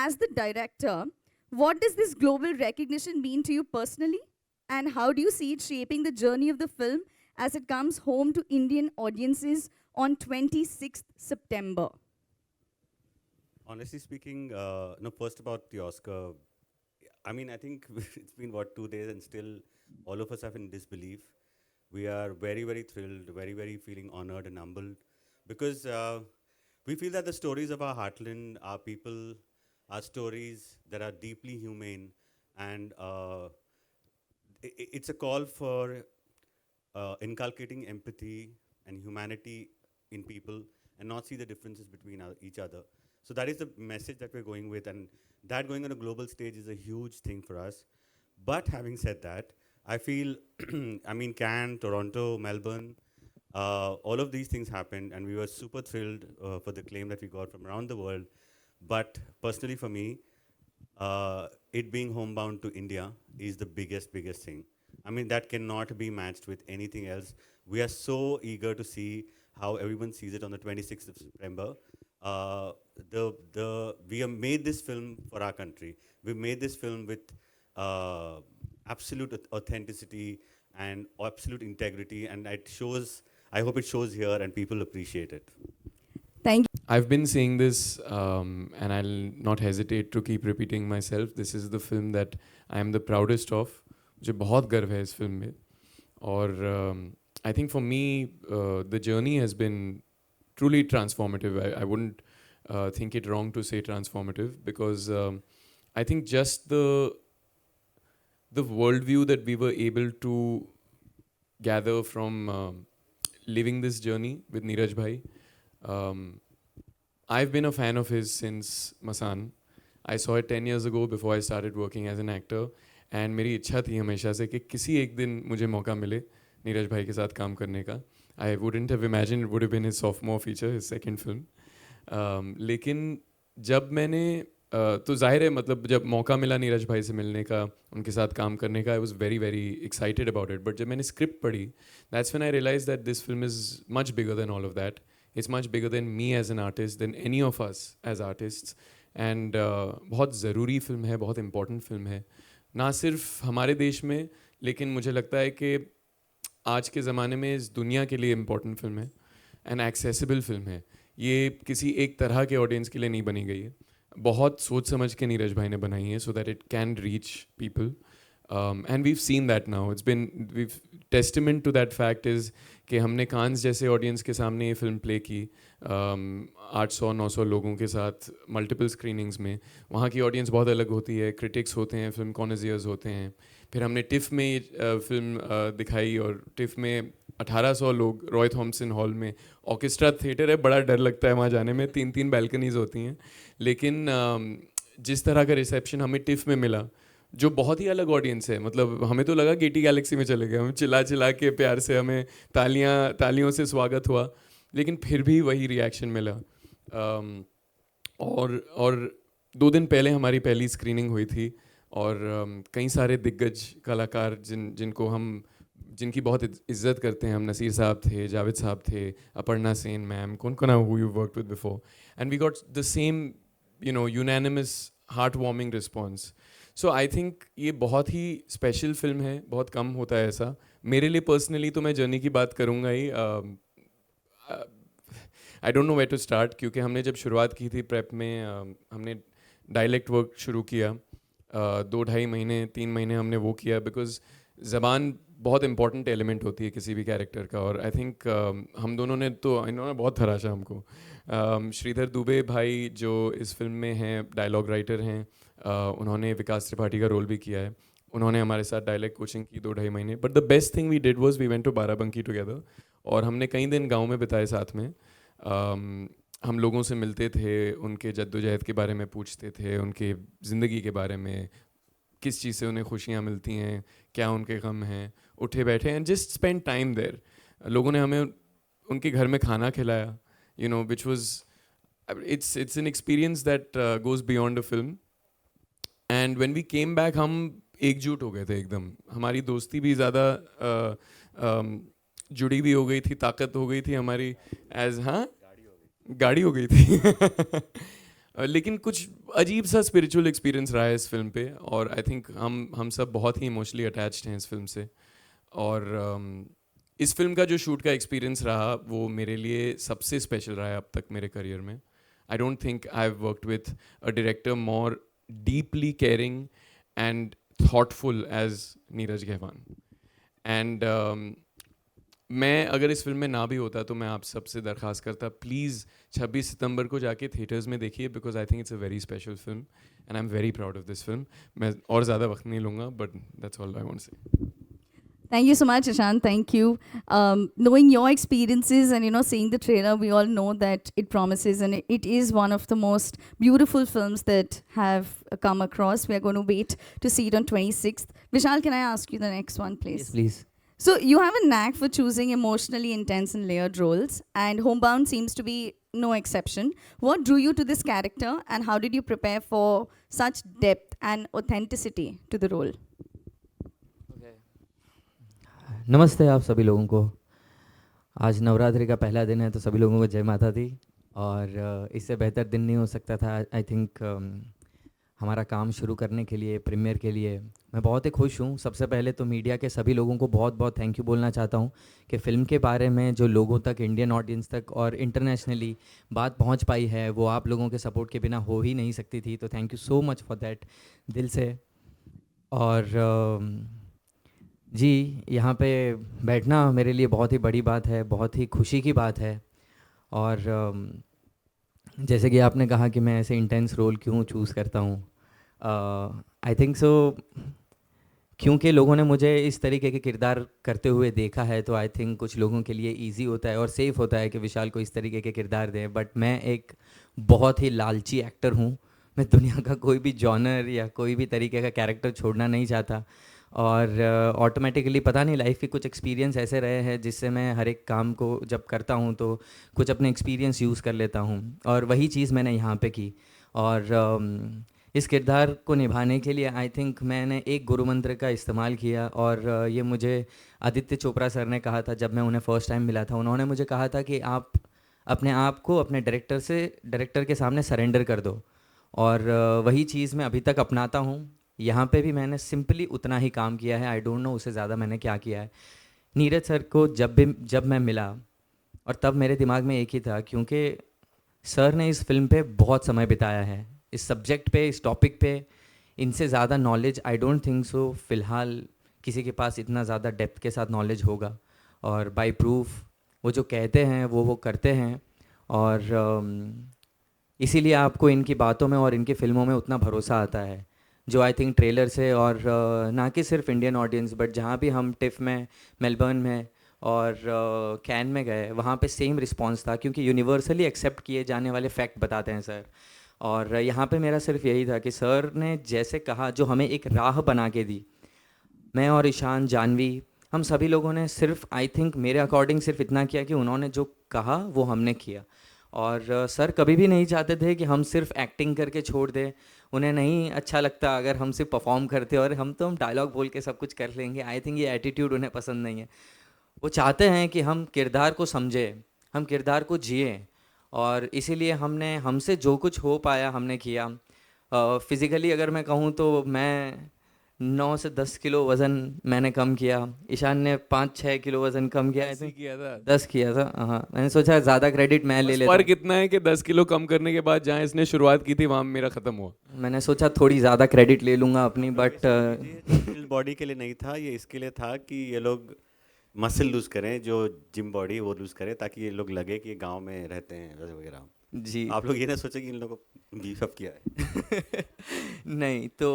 as the director, what does this global recognition mean to you personally? And how do you see it shaping the journey of the film as it comes home to Indian audiences on 26th September? Honestly speaking, no, first about the Oscar, I mean, I think it's been what, 2 days, and still all of us are in disbelief. We are very, very thrilled, very, very feeling honored and humbled because we feel that the stories of our heartland, our people, are stories that are deeply humane, and it's a call for inculcating empathy and humanity in people and not see the differences between each other. So that is the message that we're going with, and that going on a global stage is a huge thing for us. But having said that, I feel, I mean, Cannes, Toronto, Melbourne, all of these things happened, and we were super thrilled for the claim that we got from around the world. But personally, for me, it being homebound to India is the biggest thing. I mean, that cannot be matched with anything else. We are so eager to see how everyone sees it on the 26th of September. We have made this film for our country. We made this film with absolute authenticity and absolute integrity, and it shows. I hope it shows here, and people appreciate it. Thank you. I've been saying this, and I'll not hesitate to keep repeating myself. This is the film that I am the proudest of. मुझे बहुत गर्व है इस film में और I think for me the journey has been truly transformative. I wouldn't think it wrong to say transformative because I think just the worldview that we were able to gather from living this journey with Neeraj Bhai. I've been a fan of his since Masan. I saw it 10 years ago before I started working as an actor. And मेरी इच्छा थी हमेशा से कि किसी एक दिन मुझे मौका मिले नीरज भाई के साथ काम करने का. I wouldn't have imagine it would have been his sophomore feature, his second film. लेकिन जब मैंने तो जाहिर है मतलब जब मौका मिला नीरज भाई से मिलने का, उनके साथ काम करने का, I was very very excited about it. But जब मैंने स्क्रिप्ट पढ़ी, that's when I realize that this film is much bigger than all of that. It's much bigger than me as an artist, than any of us as artists. And बहुत ज़रूरी film है, बहुत important film है, ना सिर्फ हमारे देश में, लेकिन मुझे लगता है कि आज के ज़माने में इस दुनिया के लिए इम्पॉर्टेंट फिल्म है एंड एक्सेसिबल फिल्म है. ये किसी एक तरह के ऑडियंस के लिए नहीं बनी गई है, बहुत सोच समझ के नीरज भाई ने बनाई है so that it can reach people. And we've seen that now. It's been we've testament to that fact is कि हमने कांस जैसे ऑडियंस के सामने ये फिल्म प्ले की 800-900 लोगों के साथ मल्टीपल स्क्रीनिंग्स में. वहाँ की ऑडियंस बहुत अलग होती है, क्रिटिक्स होते हैं, फिल्म कॉनेजियर्स होते हैं. फिर हमने टिफ़ में फिल्म दिखाई और टिफ़ में 1800 लोग, रॉय थॉम्सन हॉल में, ऑर्केस्ट्रा थिएटर है, बड़ा डर लगता है वहाँ जाने में, 3-3 बैल्कनीज़ होती हैं. लेकिन जिस तरह का रिसेप्शन हमें टिफ़ में मिला, जो बहुत ही अलग ऑडियंस है, मतलब हमें तो लगा गेटी गैलेक्सी में चले गए. हम चिल्ला चिल्ला के प्यार से, हमें तालियों से स्वागत हुआ, लेकिन फिर भी वही रिएक्शन मिला. और 2 दिन पहले हमारी पहली स्क्रीनिंग हुई थी और कई सारे दिग्गज कलाकार जिनकी बहुत इज्जत करते हैं हम, नसीर साहब थे, जावेद साहब थे, अपर्णा सेन मैम, कौन who you worked with before, and we got the same unanimous heart warming response. So I think ये बहुत ही स्पेशल फिल्म है, बहुत कम होता है ऐसा. मेरे लिए पर्सनली तो मैं जर्नी की बात करूँगा ही. I don't know where to start, क्योंकि हमने जब शुरुआत की थी प्रेप में, हमने डायलेक्ट वर्क शुरू किया. 2-2.5 महीने 3 महीने हमने वो किया, बिकॉज ज़बान बहुत इंपॉर्टेंट एलिमेंट होती है किसी भी कैरेक्टर का. और आई थिंक हम दोनों ने तो इन्होंने बहुत तराशा हमको. श्रीधर दुबे भाई जो इस फिल्म में हैं, डायलॉग राइटर हैं, उन्होंने विकास त्रिपाठी का रोल भी किया है. उन्होंने हमारे साथ डायलेक्ट कोचिंग की 2-2.5 महीने. But the best thing we did was we went to Barabanki together, और हमने कई दिन गांव में बिताए साथ में. हम लोगों से मिलते थे, उनके जद्दोजहद के बारे में पूछते थे, उनके ज़िंदगी के बारे में, किस चीज़ से उन्हें खुशियाँ मिलती हैं, क्या उनके गम हैं. उठे बैठे and just spend time there. लोगों ने हमें उनके घर में खाना खिलाया, you know, which was it's an experience that goes beyond a film. And when we came back, हम एकजुट हो गए थे एकदम. हमारी दोस्ती भी ज़्यादा जुड़ी भी हो गई थी, ताकत हो गई थी हमारी. गाड़ी हो गई थी. लेकिन कुछ अजीब सा स्पिरिचुअल एक्सपीरियंस रहा है इस फिल्म पे, और आई थिंक हम सब बहुत ही इमोशनली अटैच्ड हैं इस फिल्म से। और इस फिल्म का जो शूट का एक्सपीरियंस रहा वो मेरे लिए सबसे स्पेशल रहा है अब तक मेरे करियर में। I don't think I have worked with a director more deeply caring and thoughtful as Neeraj Ghaywan. And मैं अगर इस फिल्म में ना भी होता तो मैं आप सबसे दरख्वास्त करता, प्लीज़ 26 सितंबर को जाके थिएटर्स में देखिए, because I think it's a very special film and I am very proud of this film. मैं और ज़्यादा वक्त नहीं लूँगा, but that's all I want to say. Thank you so much, Ishan. Thank you. Knowing your experiences and seeing the trailer, we all know that it promises, and it is one of the most beautiful films that have come across. We are going to wait to see it on 26th. Vishal, can I ask you the next one, please? Yes, please. So you have a knack for choosing emotionally intense and layered roles, and Homebound seems to be no exception. What drew you to this character, and how did you prepare for such depth and authenticity to the role? नमस्ते आप सभी लोगों को। आज नवरात्रि का पहला दिन है, तो सभी लोगों को जय माता दी। और इससे बेहतर दिन नहीं हो सकता था। आई थिंक हमारा काम शुरू करने के लिए, प्रीमियर के लिए मैं बहुत ही खुश हूँ। सबसे पहले तो मीडिया के सभी लोगों को बहुत बहुत थैंक यू बोलना चाहता हूँ कि फ़िल्म के बारे में जो लोगों तक, इंडियन ऑडियंस तक और इंटरनेशनली बात पहुँच पाई है, वो आप लोगों के सपोर्ट के बिना हो ही नहीं सकती थी। तो thank you so much for that, दिल से। और जी, यहाँ पे बैठना मेरे लिए बहुत ही बड़ी बात है, बहुत ही खुशी की बात है। और जैसे कि आपने कहा कि मैं ऐसे इंटेंस रोल क्यों चूज़ करता हूँ, आई थिंक सो क्योंकि लोगों ने मुझे इस तरीके के किरदार करते हुए देखा है। तो आई थिंक कुछ लोगों के लिए इजी होता है और सेफ़ होता है कि विशाल को इस तरीके के किरदार दें। बट मैं एक बहुत ही लालची एक्टर हूँ। मैं दुनिया का कोई भी जॉनर या कोई भी तरीके का कैरेक्टर छोड़ना नहीं चाहता। और ऑटोमेटिकली पता नहीं लाइफ के कुछ एक्सपीरियंस ऐसे रहे हैं जिससे मैं हर एक काम को जब करता हूँ तो कुछ अपने एक्सपीरियंस यूज़ कर लेता हूँ, और वही चीज़ मैंने यहाँ पे की। और इस किरदार को निभाने के लिए आई थिंक मैंने एक गुरु मंत्र का इस्तेमाल किया। और ये मुझे आदित्य चोपड़ा सर ने कहा था जब मैं उन्हें फ़र्स्ट टाइम मिला था। उन्होंने मुझे कहा था कि आप अपने आप को अपने डायरेक्टर के सामने सरेंडर कर दो। और वही चीज़ मैं अभी तक अपनाता हूँ। यहाँ पे भी मैंने सिंपली उतना ही काम किया है। आई डोंट नो उससे ज़्यादा मैंने क्या किया है। नीरज सर को जब मैं मिला, और तब मेरे दिमाग में एक ही था, क्योंकि सर ने इस फिल्म पे बहुत समय बिताया है, इस सब्जेक्ट पे, इस टॉपिक पे। इनसे ज़्यादा knowledge I don't think so फ़िलहाल किसी के पास इतना ज़्यादा डेप्थ के साथ नॉलेज होगा। और बाय प्रूफ वो जो कहते हैं वो करते हैं। और इसीलिए आपको इनकी बातों में और इनकी फ़िल्मों में उतना भरोसा आता है, जो आई थिंक ट्रेलर से, और ना कि सिर्फ इंडियन ऑडियंस बट जहाँ भी हम टिफ में, मेलबर्न में और कैन में गए, वहाँ पे सेम रिस्पांस था, क्योंकि यूनिवर्सली एक्सेप्ट किए जाने वाले फैक्ट बताते हैं सर। और यहाँ पे मेरा सिर्फ यही था कि सर ने जैसे कहा, जो हमें एक राह बना के दी, मैं और ईशान, जानवी, हम सभी लोगों ने सिर्फ आई थिंक मेरे अकॉर्डिंग सिर्फ इतना किया कि उन्होंने जो कहा वो हमने किया। और सर कभी भी नहीं चाहते थे कि हम सिर्फ एक्टिंग करके छोड़ दें। उन्हें नहीं अच्छा लगता अगर हम सिर्फ परफॉर्म करते और हम डायलॉग बोल के सब कुछ कर लेंगे। आई थिंक ये एटीट्यूड उन्हें पसंद नहीं है। वो चाहते हैं कि हम किरदार को समझें, हम किरदार को जिएं। और इसीलिए हमसे जो कुछ हो पाया हमने किया। फिज़िकली अगर मैं कहूँ तो मैं 9 से 10 किलो वज़न मैंने कम किया। ईशान ने 5-6 किलो वज़न कम किया। ऐसे किया था 10 किया था। हाँ, मैंने सोचा ज़्यादा क्रेडिट मैं ले लेता हूँ। फर्क इतना है कि 10 किलो कम करने के बाद जहाँ इसने शुरुआत की थी वहाँ मेरा ख़त्म हुआ। मैंने सोचा थोड़ी ज़्यादा क्रेडिट ले लूँगा अपनी, बट ये बॉडी के लिए नहीं था, ये इसके लिए था कि ये लोग मसल लूज़ करें, जो जिम बॉडी वो लूज़ करें, ताकि ये लोग लगे कि गांव में रहते हैं वगैरह। जी, आप लोग ये ना सोचे कि इन लोगों को बीफ अप किया है। नहीं तो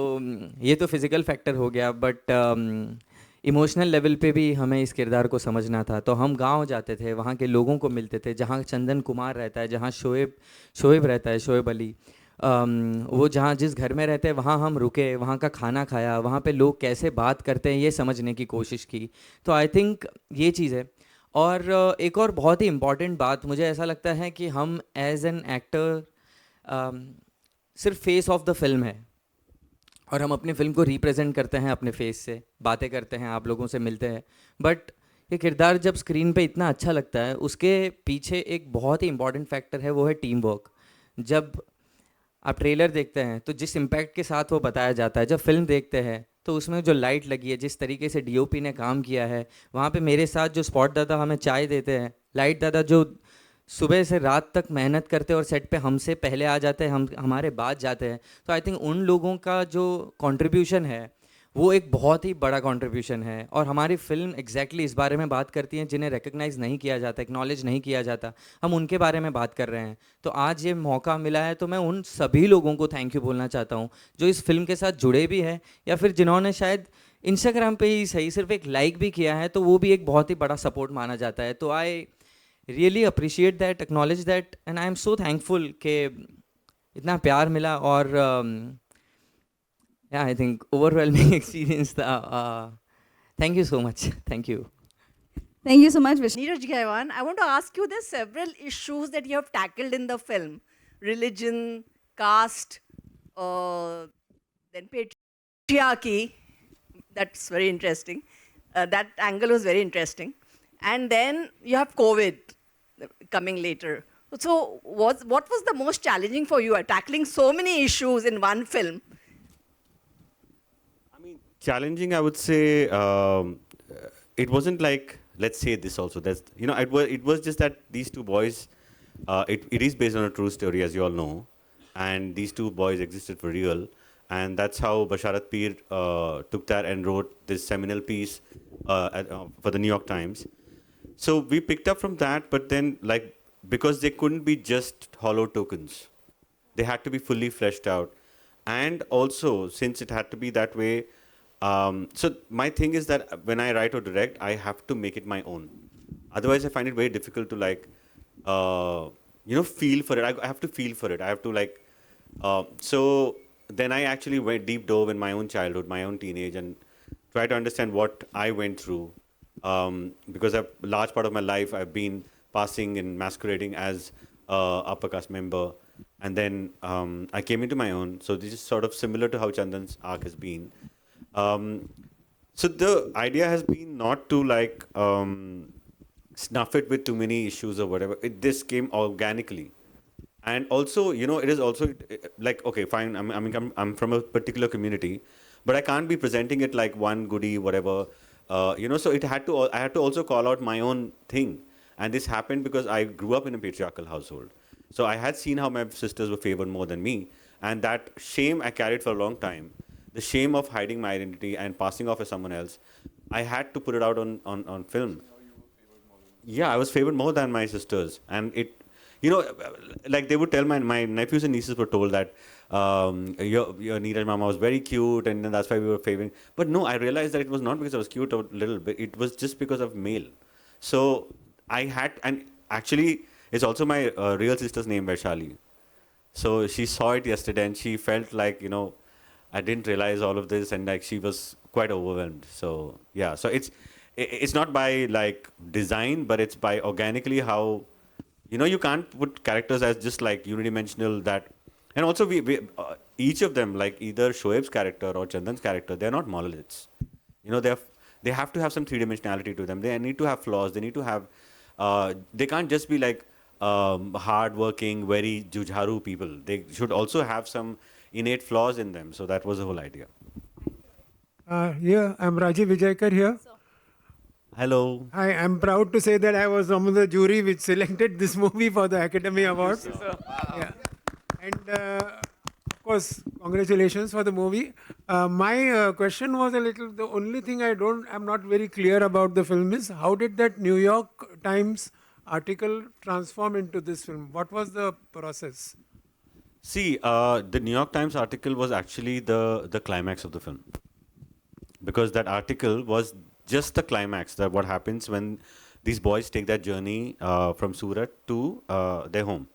ये तो फिज़िकल फैक्टर हो गया, बट इमोशनल लेवल पे भी हमें इस किरदार को समझना था। तो हम गांव जाते थे, वहाँ के लोगों को मिलते थे, जहाँ चंदन कुमार रहता है, जहाँ शोएब रहता है, शोएब अली। वो जहाँ जिस घर में रहते हैं वहाँ हम रुके, वहाँ का खाना खाया, वहाँ पे लोग कैसे बात करते हैं ये समझने की कोशिश की। तो आई थिंक ये चीज़ है। और एक और बहुत ही इम्पॉर्टेंट बात मुझे ऐसा लगता है कि हम एज एन एक्टर सिर्फ फेस ऑफ द फिल्म है, और हम अपनी फिल्म को रिप्रेजेंट करते हैं अपने फेस से, बातें करते हैं, आप लोगों से मिलते हैं। बट ये किरदार जब स्क्रीन पे इतना अच्छा लगता है, उसके पीछे एक बहुत ही इम्पॉर्टेंट फैक्टर है, वो है टीम वर्क। जब आप ट्रेलर देखते हैं तो जिस इम्पैक्ट के साथ वो बताया जाता है, जब फिल्म देखते हैं तो उसमें जो लाइट लगी है, जिस तरीके से डीओपी ने काम किया है, वहाँ पे मेरे साथ जो स्पॉट दादा हमें चाय देते हैं, लाइट दादा जो सुबह से रात तक मेहनत करते हैं और सेट पे हमसे पहले आ जाते हैं, हम हमारे बाद जाते हैं, तो आई थिंक उन लोगों का जो कंट्रीब्यूशन है वो एक बहुत ही बड़ा कंट्रीब्यूशन है। और हमारी फिल्म एग्जैक्टली इस बारे में बात करती है जिन्हें रिकग्नाइज़ नहीं किया जाता, एक्नॉलेज नहीं किया जाता, हम उनके बारे में बात कर रहे हैं। तो आज ये मौका मिला है तो मैं उन सभी लोगों को थैंक यू बोलना चाहता हूँ जो इस फिल्म के साथ जुड़े भी हैं, या फिर जिन्होंने शायद इंस्टाग्राम पे ही सही सिर्फ एक लाइक भी किया है, तो वो भी एक बहुत ही बड़ा सपोर्ट माना जाता है। तो I really appreciate that, acknowledge that, and I am so thankful कि इतना प्यार मिला। और yeah, I think overwhelming experience था। thank you so much, thank you। Thank you so much, Vishnu. Neeraj Gaiwan, I want to ask you, there's several issues that you have tackled in the film. Religion, caste, then patriarchy. That's very interesting. That angle was very interesting. And then you have COVID coming later. So what was the most challenging for you, tackling so many issues in one film? Challenging, I would say, it wasn't like, let's say this also. That's, it was just that these two boys, it is based on a true story, as you all know, and these two boys existed for real, and that's how Basharat Peer took that and wrote this seminal piece for the New York Times. So we picked up from that, but then because they couldn't be just hollow tokens, they had to be fully fleshed out, and also since it had to be that way. So my thing is that when I write or direct, I have to make it my own. Otherwise, I find it very difficult to feel for it. I have to feel for it. I have to so then I actually went deep dove in my own childhood, my own teenage, and try to understand what I went through. Because a large part of my life I've been passing and masquerading as upper caste member. And then I came into my own. So this is sort of similar to how Chandan's arc has been. So the idea has been not to snuff it with too many issues or whatever. This came organically, and also it is also okay, fine. I'm from a particular community, but I can't be presenting it like one goodie whatever. So I had to also call out my own thing, and this happened because I grew up in a patriarchal household. So I had seen how my sisters were favored more than me, and that shame I carried for a long time. The shame of hiding my identity and passing off as someone else, I had to put it out on film. Yeah, I was favored more than my sisters. And they would tell my nephews and nieces were told that your Neeraj Mama was very cute and that's why we were favoring. But no, I realized that it was not because I was cute a little bit. It was just because of male. So I had, and actually, it's also my real sister's name, Vaishali. So she saw it yesterday and she felt like, I didn't realize all of this, and she was quite overwhelmed. So yeah, so it's not by design, but it's by organically how you can't put characters as just unidimensional that, and also we each of them, either Shoaib's character or Chandan's character, they're not monoliths. They have to have some three-dimensionality to them. They need to have flaws. They need to have. They can't just be hard-working, very jujharu people. They should also have some innate flaws in them. So that was the whole idea. Yeah, I'm Rajiv Vijayakar here. Hello. Hi, I'm proud to say that I was on the jury which selected this movie for the Academy Awards. Yeah. And of course, congratulations for the movie. My question was the only thing I'm not very clear about the film is how did that New York Times article transform into this film? What was the process? See, the New York Times article was actually the climax of the film. Because that article was just the climax, that what happens when these boys take that journey from Surat to their home.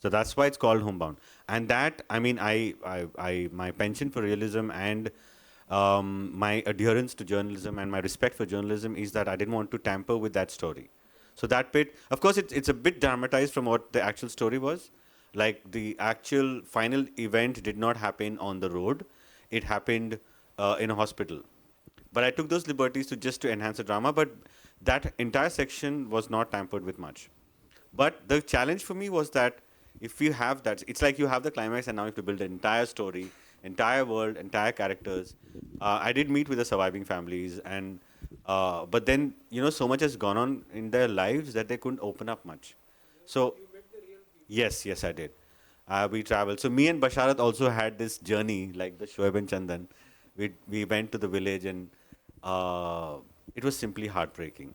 So that's why it's called Homebound. And that, my penchant for realism and my adherence to journalism and my respect for journalism is that I didn't want to tamper with that story. So that bit, of course, it's a bit dramatized from what the actual story was. The actual final event did not happen on the road. It happened in a hospital. But I took those liberties to enhance the drama. But that entire section was not tampered with much. But the challenge for me was that if you have that, it's like you have the climax and now you have to build an entire story, entire world, entire characters. I did meet with the surviving families, and but then so much has gone on in their lives that they couldn't open up much. So yes, yes, I did. We traveled. So me and Basharat also had this journey, like the Shoaib and Chandan. We went to the village, and it was simply heartbreaking.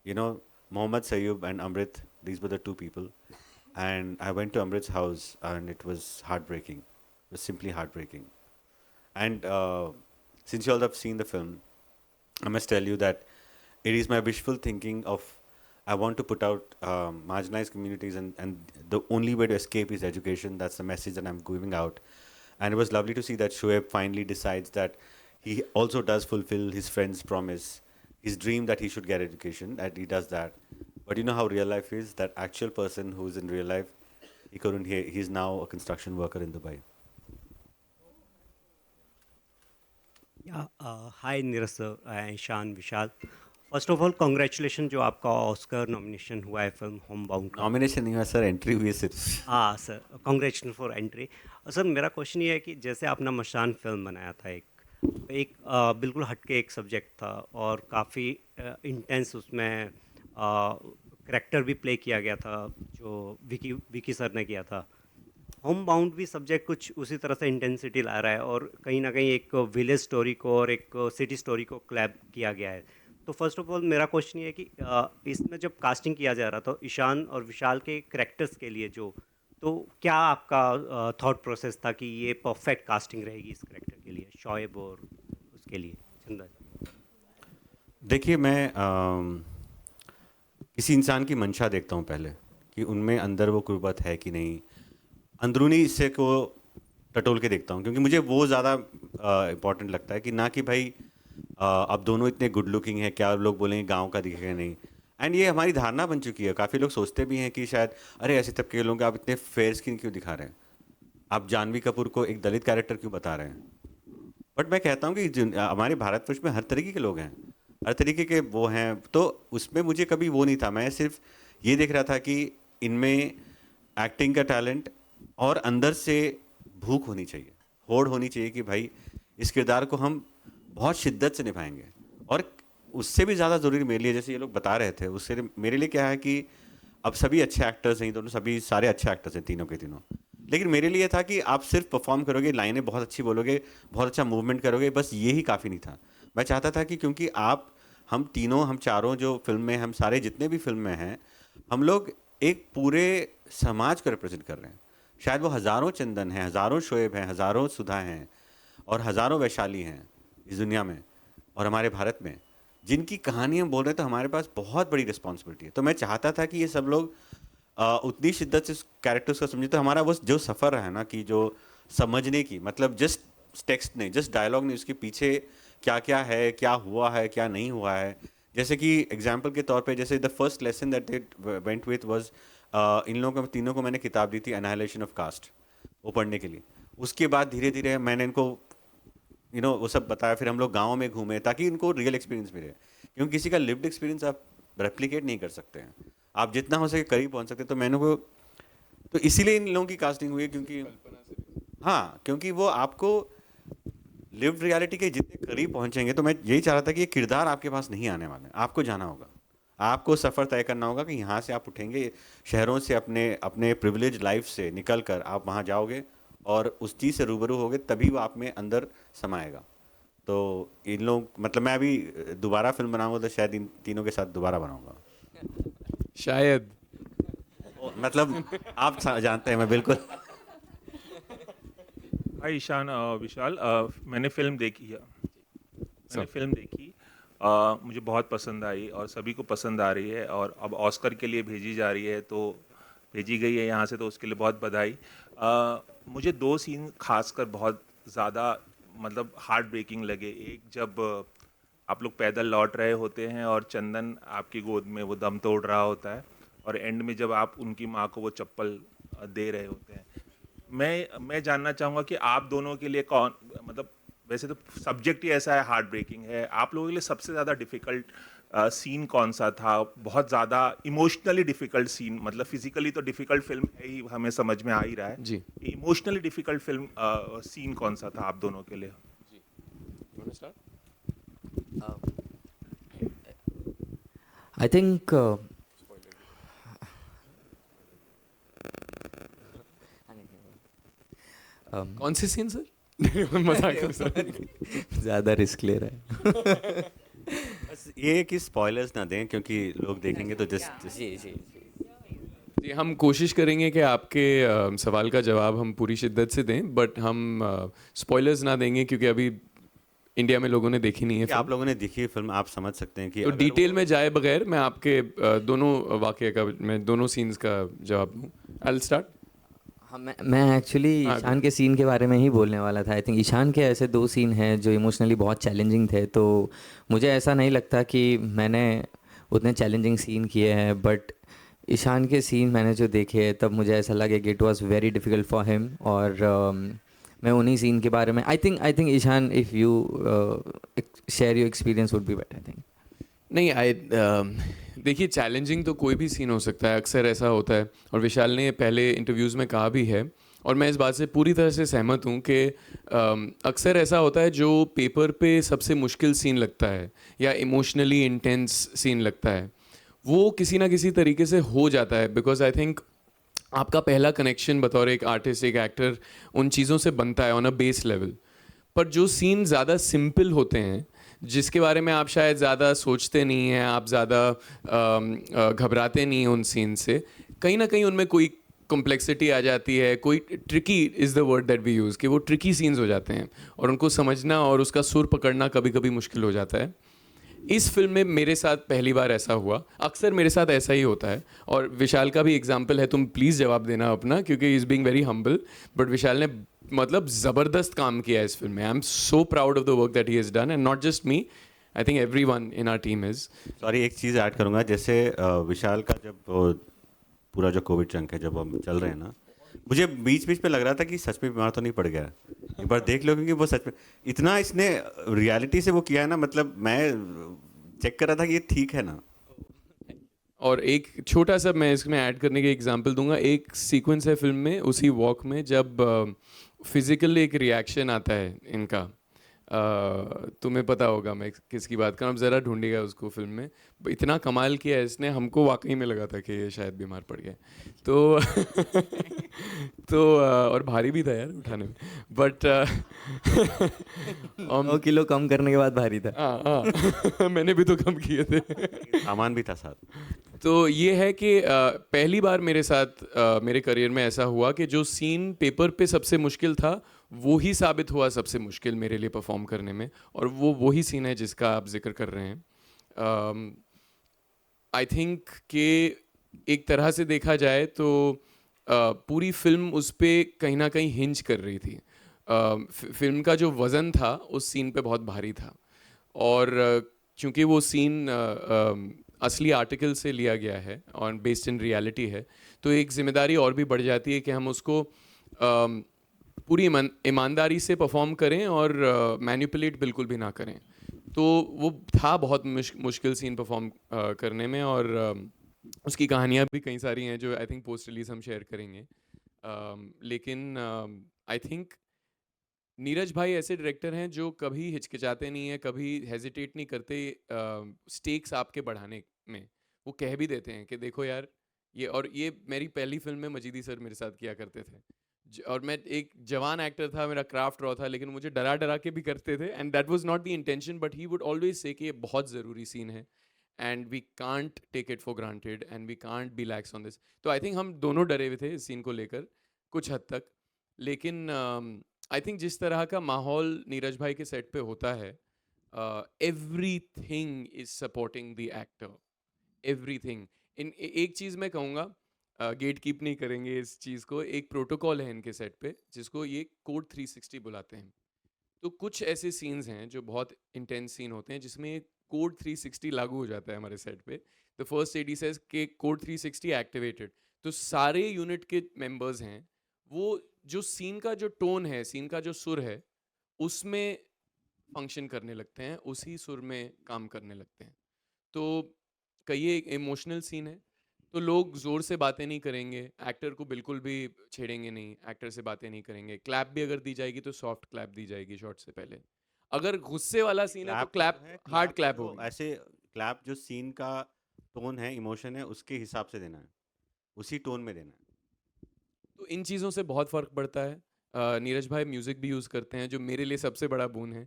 Mohammad Sayyub and Amrit, these were the two people. And I went to Amrit's house, and it was heartbreaking. It was simply heartbreaking. And since you all have seen the film, I must tell you that it is my wishful thinking of I want to put out marginalized communities, and the only way to escape is education. That's the message that I'm giving out. And it was lovely to see that Shoaib finally decides that he also does fulfill his friend's promise, his dream that he should get education, that he does that. But you know how real life is? That actual person who's in real life, he couldn't hear. He's now a construction worker in Dubai. Yeah, hi Neeraj sir, Ishan, Vishal. First of all congratulation जो आपका Oscar nomination हुआ है film home bound का। Nomination नहीं हुआ sir, entry हुई है सिर्फ। हाँ sir, congratulation for entry. Sir मेरा क्वेश्चन ये है कि जैसे आपने मशान फिल्म बनाया था, एक बिल्कुल हटके एक सब्जेक्ट था और काफ़ी इंटेंस उसमें करैक्टर भी प्ले किया गया था जो विकी सर ने किया था। होम बाउंड भी सब्जेक्ट कुछ उसी तरह से इंटेंसिटी ला रहा है और कहीं ना कहीं एक विलेज स्टोरी को और एक सिटी स्टोरी को क्लैब किया गया है। तो फर्स्ट ऑफ ऑल मेरा क्वेश्चन ये है कि इसमें जब कास्टिंग किया जा रहा था ईशान और विशाल के करैक्टर्स के लिए तो क्या आपका थॉट प्रोसेस था कि ये परफेक्ट कास्टिंग रहेगी इस करैक्टर के लिए, शोएब और उसके लिए चंदन? देखिए, मैं किसी इंसान की मंशा देखता हूँ पहले कि उनमें अंदर वो कुर्बत है कि नहीं, अंदरूनी हिस्से को टटोल के देखता हूँ, क्योंकि मुझे वो ज़्यादा इम्पॉर्टेंट लगता है कि ना कि भाई अब दोनों इतने गुड लुकिंग हैं, क्या लोग बोलेंगे गांव का दिखेगा नहीं। एंड ये हमारी धारणा बन चुकी है, काफ़ी लोग सोचते भी हैं कि शायद अरे ऐसे तबके के लोग आप इतने फेयर स्किन क्यों दिखा रहे हैं, आप जानवी कपूर को एक दलित कैरेक्टर क्यों बता रहे हैं। बट मैं कहता हूँ कि हमारे भारतवर्ष में हर तरीके के लोग हैं, हर तरीके के वो हैं, तो उसमें मुझे कभी वो नहीं था। मैं सिर्फ ये देख रहा था कि इनमें एक्टिंग का टैलेंट और अंदर से भूख होनी चाहिए, होड़ होनी चाहिए कि भाई इस किरदार को हम बहुत शिद्दत से निभाएंगे। और उससे भी ज़्यादा ज़रूरी मेरे लिए, जैसे ये लोग बता रहे थे, उससे मेरे लिए क्या है कि अब सभी अच्छे एक्टर्स हैं, दोनों सभी सारे अच्छे एक्टर्स हैं तीनों के तीनों। लेकिन मेरे लिए था कि आप सिर्फ परफॉर्म करोगे, लाइनें बहुत अच्छी बोलोगे, बहुत अच्छा मूवमेंट करोगे, बस ये ही काफ़ी नहीं था। मैं चाहता था कि क्योंकि हम तीनों, हम चारों जो फिल्म में, हम सारे जितने भी फिल्म में हैं, हम लोग एक पूरे समाज को रिप्रेजेंट कर रहे हैं। शायद वो हज़ारों चंदन हैं, हज़ारों शोएब हैं, हज़ारों सुधा हैं और हज़ारों वैशाली हैं इस दुनिया में और हमारे भारत में, जिनकी कहानी हम बोल रहे हैं। तो हमारे पास बहुत बड़ी रिस्पॉन्सिबिलिटी है। तो मैं चाहता था कि ये सब लोग उतनी शिद्दत से कैरेक्टर्स को समझे। तो हमारा वो जो सफ़र रहा है ना, कि जो समझने की, मतलब जस्ट टेक्स्ट नहीं, जस्ट डायलॉग नहीं, उसके पीछे क्या क्या है, क्या हुआ है, क्या नहीं हुआ है। जैसे कि एग्जाम्पल के तौर पे, जैसे the first lesson that they went with was, इन लोगों को तीनों को मैंने किताब दी थी एनाहिलेशन ऑफ कास्ट, वो पढ़ने के लिए। उसके बाद धीरे धीरे मैंने इनको वो सब बताया। फिर हम लोग गाँव में घूमे ताकि इनको रियल एक्सपीरियंस मिले, क्योंकि किसी का लिव्ड एक्सपीरियंस आप रेप्लिकेट नहीं कर सकते हैं, आप जितना हो सके करीब पहुंच सकते हैं। तो मैंने वो, तो इसीलिए इन लोगों की कास्टिंग हुई है, क्योंकि हाँ, क्योंकि वो आपको लिव्ड रियलिटी के जितने करीब पहुंचेंगे। तो मैं यही चाह रहा था कि ये किरदार आपके पास नहीं आने वाले, आपको जाना होगा, आपको सफ़र तय करना होगा कि यहाँ से आप उठेंगे शहरों से, अपने प्रिविलेज लाइफ से निकल कर आप वहाँ जाओगे और उस चीज़ से रूबरू होगे, तभी वो आप में अंदर समाएगा। तो इन लोग, मतलब मैं अभी दोबारा फिल्म बनाऊंगा तो शायद इन तीनों के साथ दोबारा बनाऊंगा, शायद। मतलब आप जानते हैं, मैं बिल्कुल। हाय ईशान, विशाल, मैंने फिल्म देखी है, मुझे बहुत पसंद आई और सभी को पसंद आ रही है, और अब ऑस्कर के लिए भेजी जा रही है, तो भेजी गई है यहाँ से, तो उसके लिए बहुत बधाई। मुझे दो सीन खासकर बहुत ज़्यादा मतलब हार्ट ब्रेकिंग लगे। एक, जब आप लोग पैदल लौट रहे होते हैं और चंदन आपकी गोद में वो दम तोड़ रहा होता है, और एंड में जब आप उनकी माँ को वो चप्पल दे रहे होते हैं। मैं जानना चाहूँगा कि आप दोनों के लिए मतलब वैसे तो सब्जेक्ट ही ऐसा है, हार्ट ब्रेकिंग है, आप लोगों के लिए सबसे ज़्यादा डिफ़िकल्ट सीन कौन सा था, बहुत ज़्यादा इमोशनली डिफ़िकल्ट सीन, मतलब फिजिकली तो डिफ़िकल्ट फिल्म है ही, हमें समझ में आ ही रहा है, जी। इमोशनली डिफ़िकल्ट फिल्म सीन कौन सा था आप दोनों के लिए? आई थिंक कौन से सीन सर? मजाक कर सर। ज़्यादा रिस्क ले रहा है। बस ये है कि स्पॉयलर्स ना दें, क्योंकि लोग देखेंगे तो जस्ट जी, हम कोशिश करेंगे कि आपके सवाल का जवाब हम पूरी शिद्दत से दें, बट हम स्पॉयलर्स ना देंगे क्योंकि अभी इंडिया में लोगों ने देखी नहीं है आप फिल्म। लोगों ने देखी है फिल्म, आप समझ सकते हैं कि तो अगर डिटेल वो- में जाए बगैर मैं आपके दोनों वाक़ये का, मैं दोनों सीन्स का जवाब दूँ। I start. हाँ, मैं एक्चुअली हाँ, ईशान के सीन के बारे में ही बोलने वाला था। आई थिंक ईशान के ऐसे 2 सीन हैं जो इमोशनली बहुत चैलेंजिंग थे, तो मुझे ऐसा नहीं लगता कि मैंने उतने चैलेंजिंग सीन किए हैं, बट ईशान के सीन मैंने जो देखे तब मुझे ऐसा लगे कि it was very difficult for him, और मैं उन्हीं सीन के बारे में I think Ishaan, if you share your experience would be better. I think नहीं, देखिए चैलेंजिंग तो कोई भी सीन हो सकता है, अक्सर ऐसा होता है, और विशाल ने पहले इंटरव्यूज़ में कहा भी है, और मैं इस बात से पूरी तरह से सहमत हूँ कि अक्सर ऐसा होता है जो पेपर पे सबसे मुश्किल सीन लगता है या इमोशनली इंटेंस सीन लगता है, वो किसी ना किसी तरीके से हो जाता है, बिकॉज आई थिंक आपका पहला कनेक्शन बतौर एक आर्टिस्ट, एक एक्टर, उन चीज़ों से बनता है ऑन अ बेस लेवल। पर जो सीन ज़्यादा सिंपल होते हैं, जिसके बारे में आप शायद ज़्यादा सोचते नहीं हैं, आप ज़्यादा घबराते नहीं हैं उन सीन से, कहीं ना कहीं उनमें कोई कॉम्प्लेक्सिटी आ जाती है, कोई tricky is the word that we use, कि वो ट्रिकी सीन्स हो जाते हैं और उनको समझना और उसका सुर पकड़ना कभी कभी मुश्किल हो जाता है। इस फिल्म में मेरे साथ पहली बार ऐसा हुआ, अक्सर मेरे साथ ऐसा ही होता है, और विशाल का भी एग्जाम्पल है, तुम प्लीज़ जवाब देना अपना, क्योंकि is being very humble, but Vishal ने मतलब ज़बरदस्त काम किया है इस फिल्म में। I am so proud of the work that he has done, and not just me, I think every one in our team is. Sorry, एक चीज़ ऐड करूंगा, जैसे विशाल का जब पूरा जो कोविड चंक है जब हम चल रहे हैं ना, मुझे बीच बीच पे लग रहा था कि सच में बीमार तो नहीं पड़ गया। एक बार देख लो, क्योंकि वो सच में इतना इसने रियलिटी से वो किया है ना, मतलब मैं चेक कर रहा था कि ये ठीक है ना। और एक छोटा सा मैं इसमें ऐड करने के एग्जांपल दूंगा, एक सीक्वेंस है फिल्म में, उसी वॉक में, जब फिजिकल एक रिएक्शन आता है इनका, तुम्हें पता होगा मैं किसकी बात कर रहा हूँ, ज़रा ढूंढिएगा उसको फिल्म में। इतना कमाल किया है इसने, हमको वाकई में लगा था कि ये शायद बीमार पड़ गया, तो तो और भारी भी था यार उठाने में, बट 9 किलो कम करने के बाद भारी था। हाँ मैंने भी तो कम किए थे। सामान भी था साथ। तो ये है कि पहली बार मेरे साथ मेरे करियर में ऐसा हुआ कि जो सीन पेपर पे सबसे मुश्किल था, वो ही साबित हुआ सबसे मुश्किल मेरे लिए परफॉर्म करने में, और वो वही सीन है जिसका आप जिक्र कर रहे हैं। आई थिंक कि एक तरह से देखा जाए तो पूरी फिल्म उस पर कहीं ना कहीं हिंज कर रही थी। फिल्म का जो वज़न था उस सीन पे बहुत भारी था, और चूँकि वो सीन असली आर्टिकल से लिया गया है और बेस्ड इन रियलिटी है, तो एक जिम्मेदारी और भी बढ़ जाती है कि हम उसको पूरी ईमानदारी से परफॉर्म करें और मैनिपुलेट बिल्कुल भी ना करें। तो वो था बहुत मुश्किल सीन परफॉर्म करने में, और उसकी कहानियाँ भी कई सारी हैं जो आई थिंक पोस्ट रिलीज हम शेयर करेंगे। लेकिन आई थिंक नीरज भाई ऐसे डायरेक्टर हैं जो कभी हिचकिचाते नहीं हैं, कभी हेजिटेट नहीं करते स्टेक्स आपके बढ़ाने में। वो कह भी देते हैं कि देखो यार ये, और ये मेरी पहली फिल्म में मजीदी सर मेरे साथ किया करते थे, और मैं एक जवान एक्टर था, मेरा क्राफ्ट रॉ था, लेकिन मुझे डरा डरा के भी करते थे, and that was not the intention, but he would always say कि ये बहुत ज़रूरी सीन है and we can't take it for granted and we can't be lax on this. तो आई थिंक हम दोनों डरे हुए थे इस सीन को लेकर कुछ हद तक, लेकिन आई थिंक जिस तरह का माहौल नीरज भाई के सेट पे होता है, every thing is supporting the actor, everything. एक चीज़ मैं कहूँगा, गेट कीप नहीं करेंगे इस चीज़ को, एक प्रोटोकॉल है इनके सेट पे जिसको ये कोड 360 बुलाते हैं। तो कुछ ऐसे सीन्स हैं जो बहुत इंटेंस सीन होते हैं जिसमें कोड 360 लागू हो जाता है हमारे सेट पे। द फर्स्ट एडी सेज के कोड 360 एक्टिवेटेड, तो सारे यूनिट के मेंबर्स हैं, वो जो सीन का जो टोन है, सीन का जो सुर है, उसमें फंक्शन करने लगते हैं, उसी सुर में काम करने लगते हैं। तो कहिए एक इमोशनल सीन है तो लोग ज़ोर से बातें नहीं करेंगे, एक्टर को बिल्कुल भी छेड़ेंगे नहीं, एक्टर से बातें नहीं करेंगे। क्लैप भी अगर दी जाएगी तो सॉफ्ट क्लैप दी जाएगी शॉट से पहले। अगर गुस्से वाला सीन है तो क्लैप क्लैप हार्ड क्लैप तो होगी। ऐसे क्लैप जो सीन का टोन है, इमोशन है, उसके हिसाब से देना है, उसी टोन में देना है। तो इन चीज़ों से बहुत फ़र्क पड़ता है। नीरज भाई म्यूज़िक भी यूज़ करते हैं जो मेरे लिए सबसे बड़ा बोन है।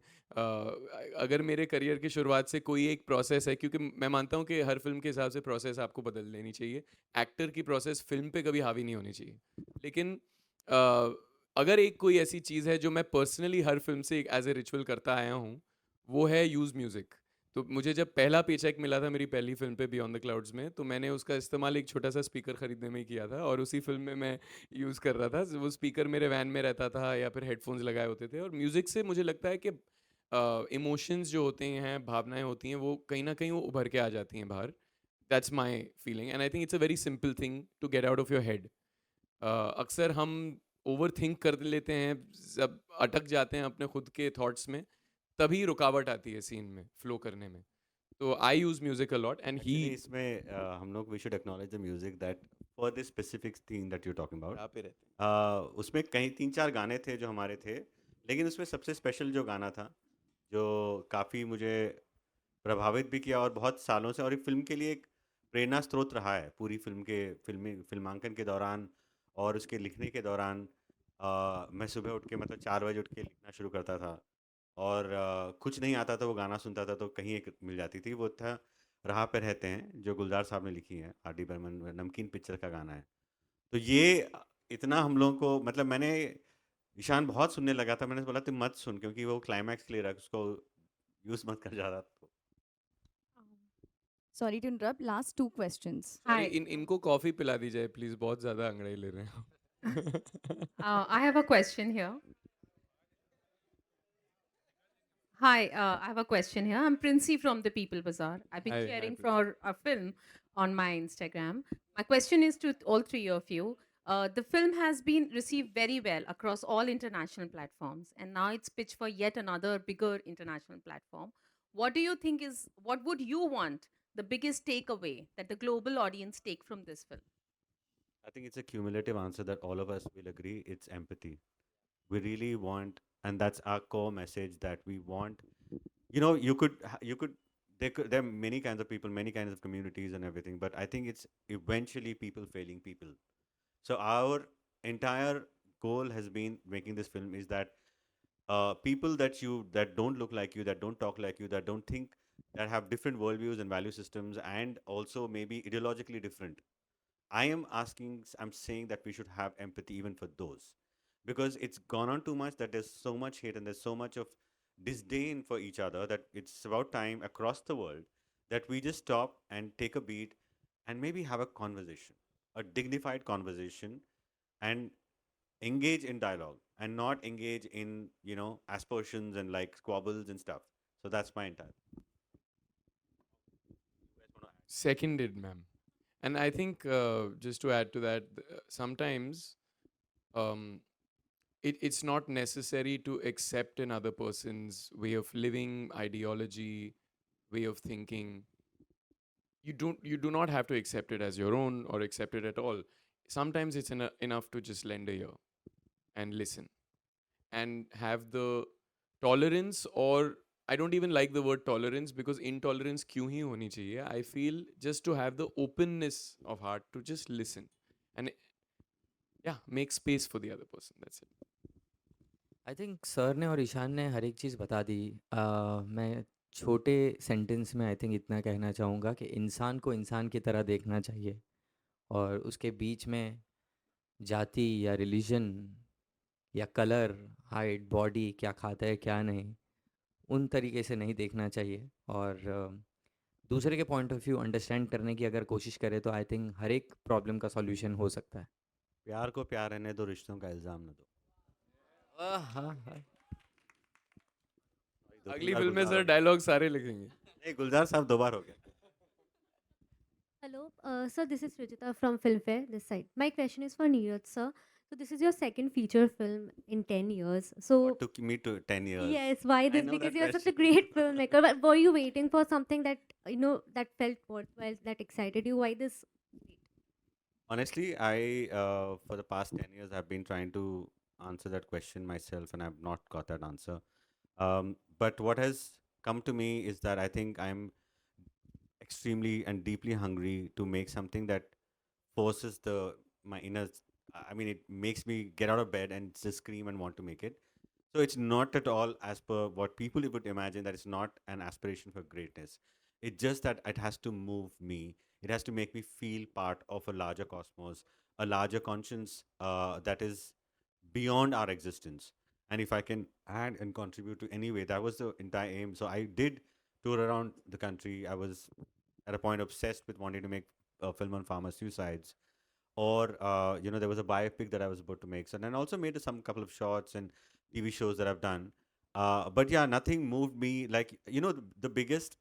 अगर मेरे करियर की शुरुआत से कोई एक प्रोसेस है, क्योंकि मैं मानता हूँ कि हर फ़िल्म के हिसाब से प्रोसेस आपको बदल लेनी चाहिए। एक्टर की प्रोसेस फ़िल्म पे कभी हावी नहीं होनी चाहिए। लेकिन अ, अगर एक कोई ऐसी चीज़ है जो मैं पर्सनली हर फ़िल्म से एक एज़ ए रिचुअल करता आया हूँ, वो है यूज़ म्यूज़िक। तो मुझे जब पहला पेचेक मिला था मेरी पहली फ़िल्म पे बियॉन्ड द क्लाउड्स में, तो मैंने उसका इस्तेमाल एक छोटा-सा स्पीकर खरीदने में ही किया था और उसी फ़िल्म में मैं यूज़ कर रहा था। वो स्पीकर मेरे वैन में रहता था या फिर हेडफ़ोन्स लगाए होते थे और म्यूज़िक से मुझे लगता है कि इमोशंस जो होते हैं, भावनाएँ होती हैं, वो कहीं न कहीं वो उभर के आ जाती हैं बाहर। That's my feeling and I think it's a very simple thing to get out of your head. अक्सर हम ओवरथिंक कर लेते हैं, जब अटक जाते हैं अपने खुद के थॉट्स में, तभी रुकावट आती है सीन में, फ्लो करने में। तो I use music a lot and he actually इसमें हम लोग we should acknowledge the music that for this specific thing that you talking about. यहाँ पे रहते हैं। उसमें कहीं 3-4 गाने थे जो हमारे थे, लेकिन उसमें सबसे स्पेशल जो गाना था, जो काफ़ी मुझे प्रभावित भी किया और बहुत सालों से, और एक फ़िल्म के लिए एक प्रेरणा स्रोत रहा है पूरी फ़िल्मांकन के दौरान और उसके लिखने के दौरान। मैं सुबह उठ के मतलब 4 बजे उठ के लिखना शुरू करता था और कुछ नहीं आता था, वो गाना सुनता था तो कहीं एक मिल जाती थी। वो था राह पे रहते हैं, जो गुलजार साहब ने लिखी है, आर डी बर्मन, नमकीन पिक्चर का गाना है। तो ये इतना हम लोगों को, मतलब मैंने ईशान बहुत सुनने लगा था, मैंने बोला तुम मत सुन क्योंकि वो क्लाइमैक्स के लिए रख, उसको यूज़ मत कर ज़्यादा। तो Sorry to interrupt. Last two questions. Sorry, Hi, इनको कॉफ़ी पिला दी जाए प्लीज़, बहुत ज़्यादा अंग्रेज़ी ले रहे हैं। I have a question here. Hi, I have a question here. I'm Princey from the People Bazaar. I've been Hi, cheering Princey. for a film on my Instagram. My question is to all three of you. The film has been received very well across all international platforms, and now it's pitched for yet another bigger international platform. What do you think is, what would you want the biggest takeaway that the global audience take from this film? I think it's a cumulative answer that all of us will agree. It's empathy. We really want, and that's our core message, that we want. There are many kinds of people, many kinds of communities, and everything. But I think it's eventually people failing people. So our entire goal has been making this film is that people that don't look like you, that don't talk like you, that don't think, that have different worldviews and value systems, and also maybe ideologically different. I'm saying that we should have empathy even for those, because it's gone on too much that there's so much hate and there's so much of disdain for each other that it's about time across the world that we just stop and take a beat and maybe have a conversation, a dignified conversation, and engage in dialogue and not engage in, aspersions and like squabbles and stuff. So that's my entire. Seconded, ma'am. And I think just to add to that, sometimes it's not necessary to accept another person's way of living, ideology, way of thinking. You do not have to accept it as your own or accept it at all. Sometimes it's enough to just lend a ear and listen and have the tolerance, or I don't even like the word tolerance because intolerance क्यों ही होनी चाहिए. I feel just to have the openness of heart to just listen and yeah, make space for the other person. That's it. I think sir ने और ईशान ने हर एक चीज़ बता दी। मैं छोटे सेंटेंस में आई थिंक इतना कहना चाहूँगा कि इंसान को इंसान की तरह देखना चाहिए और उसके बीच में जाति या रिलीजन या कलर, हाइट, बॉडी, क्या खाता है क्या नहीं, उन तरीके से नहीं देखना चाहिए। और दूसरे के पॉइंट ऑफ व्यू अंडरस्टैंड करने की अगर कोशिश करें तो आई थिंक हर एक प्रॉब्लम का सॉल्यूशन हो सकता है। प्यार को प्यार रहने दो, रिश्तों का इल्जाम न दो। हाँ हाँ। अगली फिल्म में सर डायलॉग सारे लिखेंगे. नहीं, गुलजार साहब 2 बार हो गया. Hello, sir. This is Rujita from Filmfare. This side. My question is for Neeraj, sir. So this is your second feature film in 10 years. So What took me to 10 years? yes, why I this? know Because that you're such a question. great filmmaker. But were you waiting for something that that felt worthwhile, that excited you? Why this? Honestly, for the past 10 years, I've been trying to answer that question myself, and I've not got that answer. But what has come to me is that I think I'm extremely and deeply hungry to make something that forces my inner. I mean, it makes me get out of bed and just scream and want to make it. So it's not at all as per what people would imagine, that it's not an aspiration for greatness. It's just that it has to move me. It has to make me feel part of a larger cosmos, a larger conscience that is beyond our existence. And if I can add and contribute to any way, that was the entire aim. So I did tour around the country. I was at a point obsessed with wanting to make a film on farmer suicides, or there was a biopic that I was about to make. So then I also made some couple of shorts and TV shows that I've done. But yeah, nothing moved me like the biggest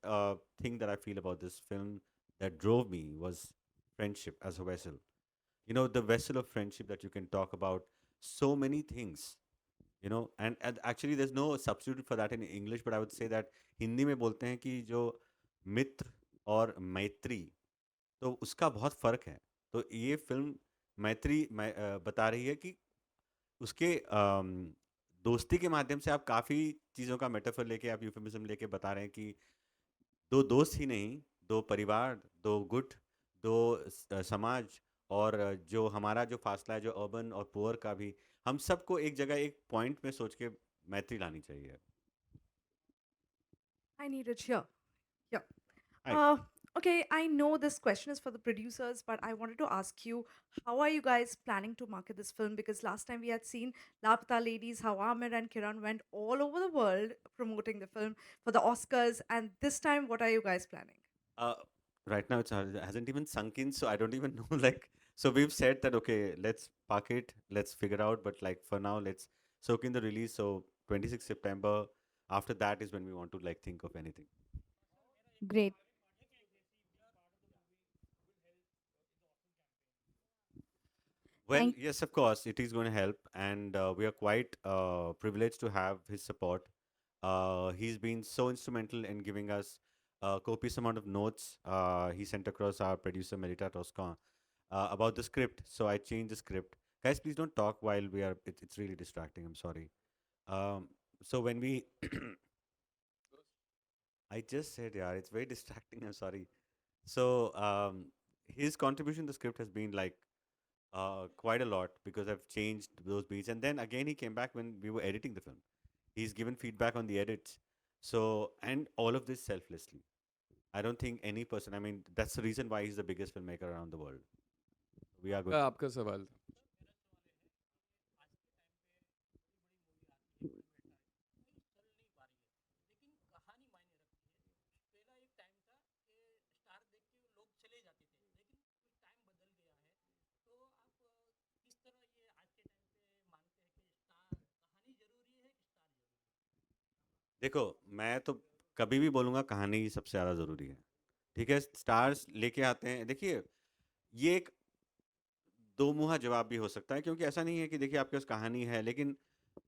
thing that I feel about this film that drove me was friendship as a vessel. The vessel of friendship that you can talk about so many things. And actually there's no substitute for that in English, but I would say that Hindi में बोलते हैं कि जो मित्र और मैत्री, तो उसका बहुत फर्क है. तो ये फिल्म बता रही है कि उसके दोस्ती के माध्यम से आप काफ़ी चीज़ों का मेटाफर लेके, आप यूफेमिज्म लेके बता रहे हैं कि दो दोस्त ही नहीं, दो परिवार, दो गुट, दो समाज, और जो हमारा जो फासला है जो अर्बन और पुअर का भी, हम सबको एक जगह एक पॉइंट में सोच के मैत्री लानी चाहिए. Hi, Neeraj here. Yeah. Hi. Okay, I know this question is for the producers, but I wanted to ask you, how are you guys planning to market this film? Because last time we had seen Lapata Ladies, how Amir and Kiran went all over the world promoting the film for the Oscars, and this time, what are you guys planning? Right now it hasn't even sunk in, so I don't even know. So we've said that okay, let's park it, let's figure out. But for now, let's soak in the release. So 26 September. After that is when we want to think of anything. Great. Well, Thank- yes, of course, it is going to help, and we are quite privileged to have his support. He's been so instrumental in giving us a copious amount of notes. He sent across our producer Merita Toscan about the script, so I changed the script. Guys, please don't talk while we are. It's really distracting. I'm sorry. So when we, I just said, yeah, it's very distracting. I'm sorry. So his contribution to the script has been quite a lot, because I've changed those beats. And then again, he came back when we were editing the film. He's given feedback on the edits. So, and all of this selflessly. I don't think any person, I mean, that's the reason why he's the biggest filmmaker around the world. We are good. आपका सवाल था. देखो, मैं तो कभी भी बोलूँगा कहानी ही सबसे ज़्यादा ज़रूरी है. ठीक है, स्टार्स लेके आते हैं. देखिए, ये एक दो मुहा जवाब भी हो सकता है, क्योंकि ऐसा नहीं है कि देखिए आपके पास कहानी है, लेकिन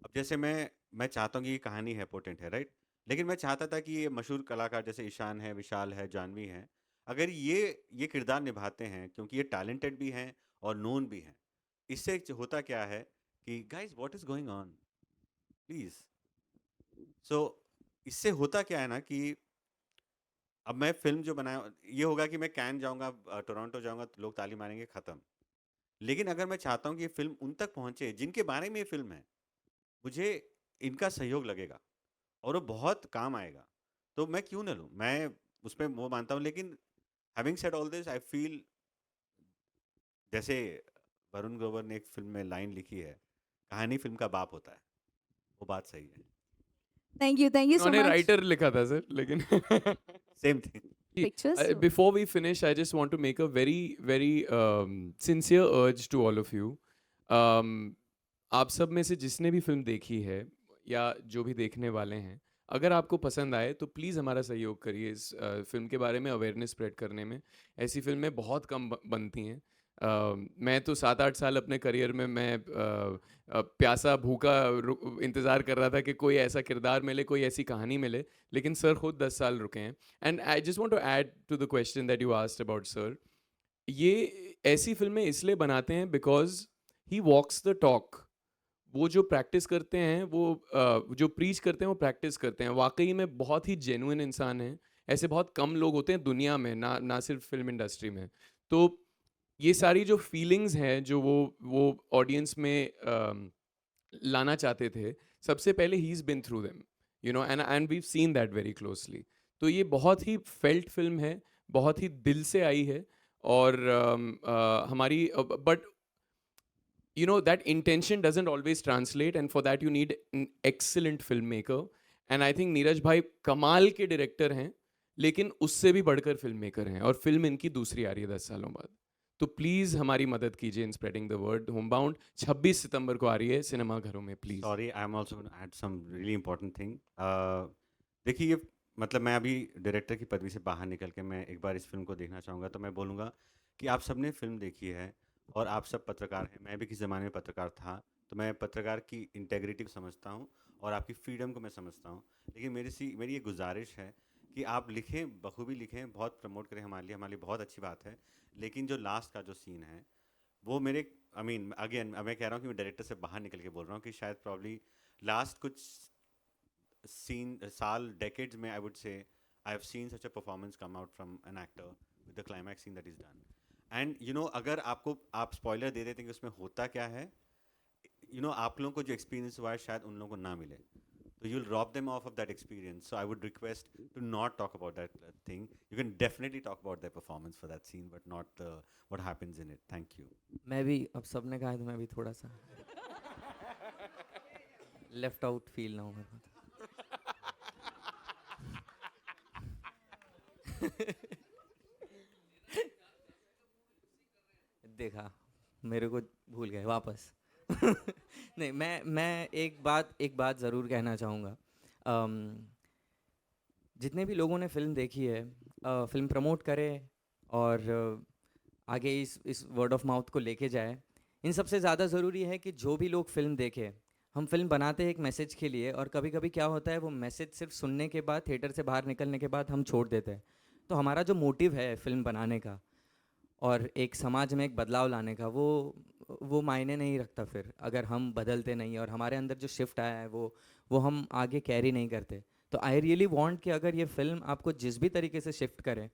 अब जैसे मैं चाहता हूँ कि ये कहानी है, पोटेंट है, राइट? लेकिन मैं चाहता था कि ये मशहूर कलाकार जैसे ईशान है, विशाल है, जानवी हैं, अगर ये किरदार निभाते हैं, क्योंकि ये टैलेंटेड भी हैं और नोन भी हैं, इससे होता क्या है कि guys what is going on, please. So इससे होता क्या है ना कि अब मैं फिल्म जो बनाया, ये होगा कि मैं कैन जाऊंगा, टोरंटो जाऊंगा, तो लोग ताली मारेंगे, ख़त्म. लेकिन अगर मैं चाहता हूँ कि ये फिल्म उन तक पहुँचे जिनके बारे में ये फिल्म है, मुझे इनका सहयोग लगेगा और वो बहुत काम आएगा, तो मैं क्यों ना लूँ. मैं उसमें वो मानता हूँ. लेकिन having said all this, I feel जैसे वरुण ग्रोवर ने एक फिल्म में लाइन लिखी है, कहानी फिल्म का बाप होता है. वो बात सही है. Thank you so उन्होंने much. राइटर लिखा था सर, लेकिन same thing. Pictures. Before we finish, I just want to make a very, very sincere urge to all of you. आप सब में से जिसने भी फिल्म देखी है या जो भी देखने वाले हैं, अगर आपको पसंद आए तो प्लीज़ हमारा सहयोग करिए इस फिल्म के बारे में अवेयरनेस स्प्रेड करने में. ऐसी फिल्में बहुत कम बनती हैं. मैं तो 7-8 साल अपने करियर में मैं प्यासा भूखा इंतज़ार कर रहा था कि कोई ऐसा किरदार मिले, कोई ऐसी कहानी मिले, लेकिन सर खुद 10 साल रुके हैं. And I just want to add to the question that you asked about sir. ये ऐसी फिल्में इसलिए बनाते हैं because he walks the talk. वो जो प्रैक्टिस करते हैं, वो जो प्रीच करते हैं, वो प्रैक्टिस करते हैं. वाकई में बहुत ही जेन्युइन इंसान हैं. ऐसे बहुत कम लोग होते हैं दुनिया में, ना सिर्फ फिल्म इंडस्ट्री में. तो ये सारी जो फीलिंग्स हैं जो वो ऑडियंस में लाना चाहते थे, सबसे पहले he is been through them, you know, and we seen that very closely. तो ये बहुत ही फेल्ट फिल्म है, बहुत ही दिल से आई है. और हमारी but you know that intention doesn't always translate, and for that you need an excellent filmmaker. And I think Neeraj भाई कमाल के डायरेक्टर हैं, लेकिन उससे भी बढ़कर फिल्म मेकर हैं, और फिल्म इनकी दूसरी आ रही है 10 सालों बाद. तो प्लीज़ हमारी मदद कीजिए in spreading the word. Homebound 26 सितंबर को आ रही है सिनेमा घरों में, please. Sorry, I am also going to add some really important thing. देखिए, ये मतलब मैं अभी डायरेक्टर की पदवी से बाहर निकल के मैं एक बार इस फिल्म को देखना चाहूँगा, तो मैं बोलूँगा कि आप सबने फिल्म देखी है और आप सब पत्रकार हैं. मैं भी किसी ज़माने में पत्रकार था, तो मैं पत्रकार की इंटेग्रिटी को समझता हूँ और आपकी फ्रीडम को मैं समझता हूँ. लेकिन मेरी ये गुजारिश है कि आप लिखें, बखूबी लिखें, बहुत प्रमोट करें हमारे लिए बहुत अच्छी बात है. लेकिन जो लास्ट का जो सीन है वो मेरे अगेन मैं कह रहा हूँ कि मैं डायरेक्टर से बाहर निकल के बोल रहा हूँ कि शायद प्रॉब्ली लास्ट कुछ साल, डेकेड्स में I would say I have seen such a performance come out from an actor with the climax seen that is done. And you know, अगर आप स्पॉइलर दे देते हैं कि उसमें होता क्या है, यू नो, आप लोगों को जो एक्सपीरियंस हुआ है शायद उन लोगों को ना मिले, तो you will rob them of that experience. So I would request to not talk about that thing. You can definitely talk about that performance for that scene, but not what happens in it. Thank you. मैं भी, अब सबने कहा है तो मैं भी थोड़ा सा लेफ्ट आउट फील ना हो मेरे को. देखा, मेरे को भूल गए वापस. नहीं, मैं एक बात ज़रूर कहना चाहूँगा. जितने भी लोगों ने फिल्म देखी है, फिल्म प्रमोट करें और आगे इस वर्ड ऑफ माउथ को लेके जाए. इन सबसे ज़्यादा ज़रूरी है कि जो भी लोग फिल्म देखें, हम फिल्म बनाते हैं एक मैसेज के लिए, और कभी कभी क्या होता है वो मैसेज सिर्फ सुनने के बाद, थिएटर से बाहर निकलने के बाद हम छोड़ देते हैं. तो हमारा जो मोटिव है फिल्म बनाने का और एक समाज में एक बदलाव लाने का, वो मायने नहीं रखता फिर अगर हम बदलते नहीं, और हमारे अंदर जो शिफ्ट आया है वो हम आगे कैरी नहीं करते. तो आई रियली वांट कि अगर ये फिल्म आपको जिस भी तरीके से शिफ्ट करे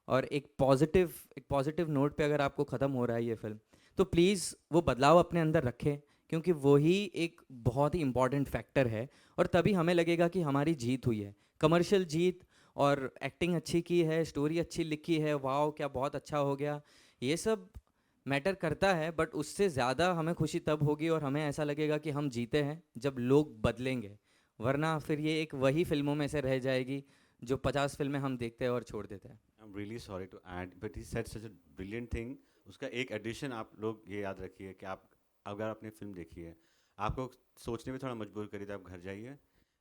और एक पॉजिटिव नोट पे अगर आपको ख़त्म हो रहा है ये फिल्म, तो प्लीज़ वो बदलाव अपने अंदर रखें, क्योंकि वही एक बहुत ही इम्पॉर्टेंट फैक्टर है. और तभी हमें लगेगा कि हमारी जीत हुई है, कमर्शियल जीत, और एक्टिंग अच्छी की है, स्टोरी अच्छी लिखी है, वाओ क्या बहुत अच्छा हो गया, ये सब मैटर करता है. बट उससे ज़्यादा हमें खुशी तब होगी और हमें ऐसा लगेगा कि हम जीते हैं जब लोग बदलेंगे. वरना फिर ये एक वही फिल्मों में से रह जाएगी जो 50 फिल्में हम देखते हैं और छोड़ देते हैं. I am really sorry to add, but he said such a brilliant thing. उसका एक एडिशन आप लोग ये याद रखिए कि आप अगर आपने फिल्म देखी है, आपको सोचने में थोड़ा मजबूर करिए. आप घर जाइए,